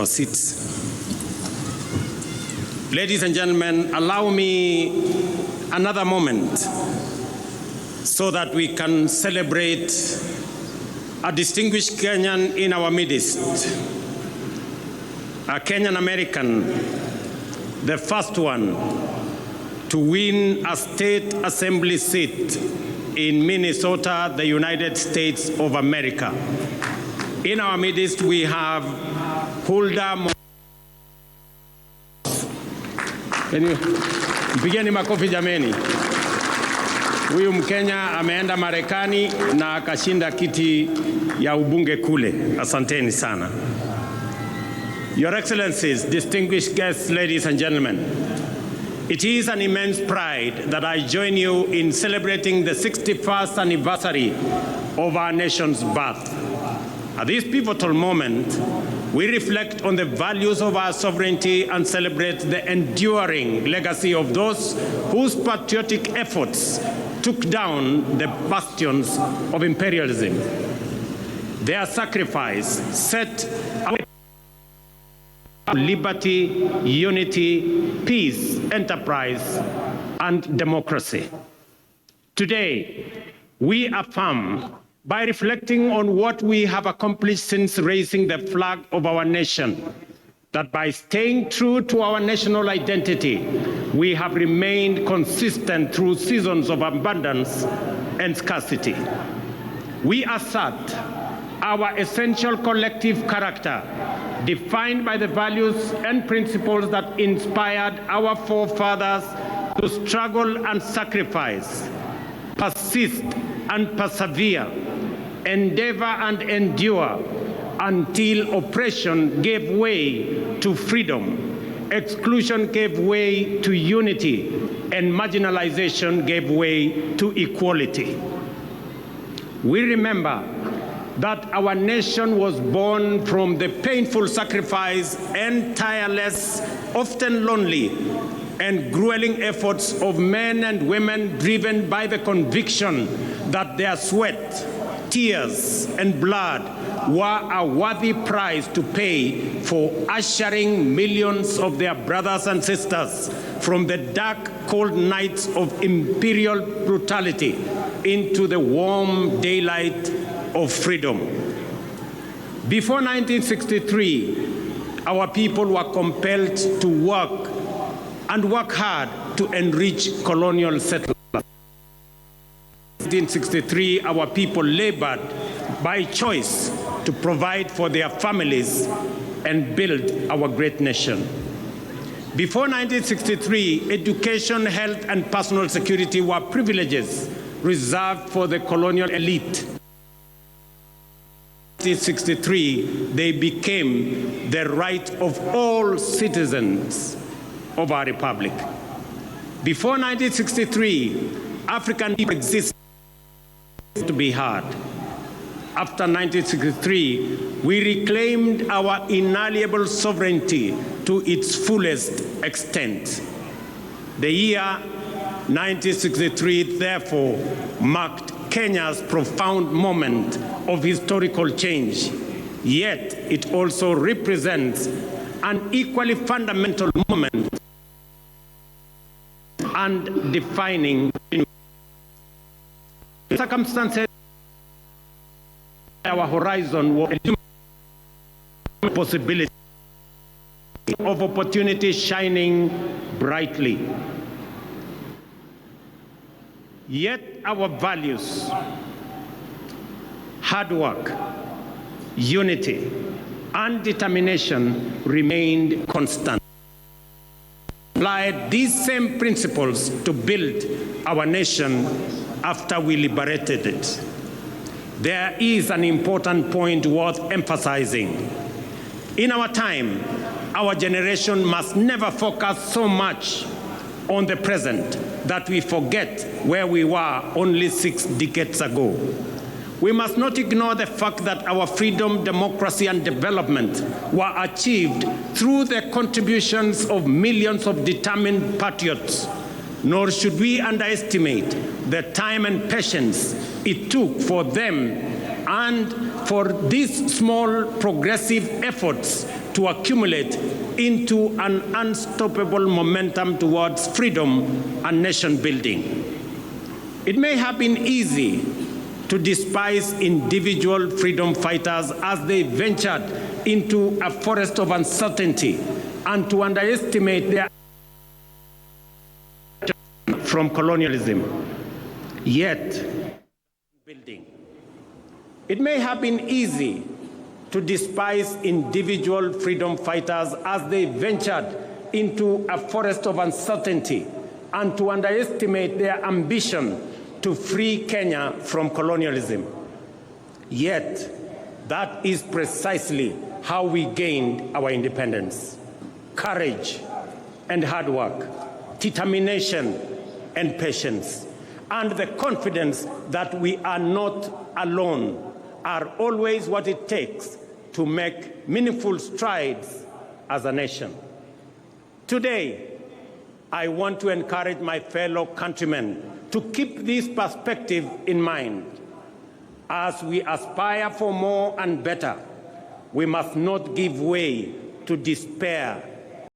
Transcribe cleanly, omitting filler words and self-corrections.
Seats. Ladies and gentlemen, allow me another moment so that we can celebrate a distinguished Kenyan in our midst, a Kenyan American, the first one to win a state assembly seat in Minnesota, the United States of America. In our midst, we have Hulda. Mpigeni makofi jameni. Huyu Mkenya ameenda Marekani na akashinda kiti ya ubunge kule. Asanteni sana. Your Excellencies, distinguished guests, ladies and gentlemen, it is an immense pride that I join you in celebrating the 61st anniversary of our nation's birth. At this pivotal moment, we reflect on the values of our sovereignty and celebrate the enduring legacy of those whose patriotic efforts took down the bastions of imperialism. Their sacrifice set our liberty, unity, peace, enterprise, and democracy. Today, we affirm by reflecting on what we have accomplished since raising the flag of our nation, that by staying true to our national identity, we have remained consistent through seasons of abundance and scarcity. We assert our essential collective character, defined by the values and principles that inspired our forefathers to struggle and sacrifice, persist and persevere, endeavor and endure until oppression gave way to freedom, exclusion gave way to unity, and marginalization gave way to equality. We remember that our nation was born from the painful sacrifice and tireless, often lonely, and grueling efforts of men and women driven by the conviction that their sweat, tears, and blood were a worthy price to pay for ushering millions of their brothers and sisters from the dark, cold nights of imperial brutality into the warm daylight of freedom. Before 1963, our people were compelled to work hard to enrich colonial settlers. In 1963, our people labored by choice to provide for their families and build our great nation. Before 1963, education, health, and personal security were privileges reserved for the colonial elite. In 1963, they became the right of all citizens of our republic. Before 1963, African people existed to be heard. After 1963, we reclaimed our inalienable sovereignty to its fullest extent. The year 1963, therefore, marked Kenya's profound moment of historical change, yet it also represents an equally fundamental moment and defining circumstances. Our horizon was a possibility of opportunity shining brightly. Yet our values, hard work, unity, and determination remained constant. Applied these same principles to build our nation after we liberated it. There is an important point worth emphasizing. In our time, our generation must never focus so much on the present that we forget where we were only 6 decades ago. We must not ignore the fact that our freedom, democracy, and development were achieved through the contributions of millions of determined patriots, nor should we underestimate the time and patience it took for them and for these small progressive efforts to accumulate into an unstoppable momentum towards freedom and nation building. It may have been easy to despise individual freedom fighters as they ventured into a forest of uncertainty and to underestimate their from colonialism. Yet, building. It may have been easy to despise individual freedom fighters as they ventured into a forest of uncertainty and to underestimate their ambition to free Kenya from colonialism. Yet, that is precisely how we gained our independence. Courage and hard work, determination and patience, and the confidence that we are not alone are always what it takes to make meaningful strides as a nation. Today, I want to encourage my fellow countrymen to keep this perspective in mind. As we aspire for more and better, we must not give way to despair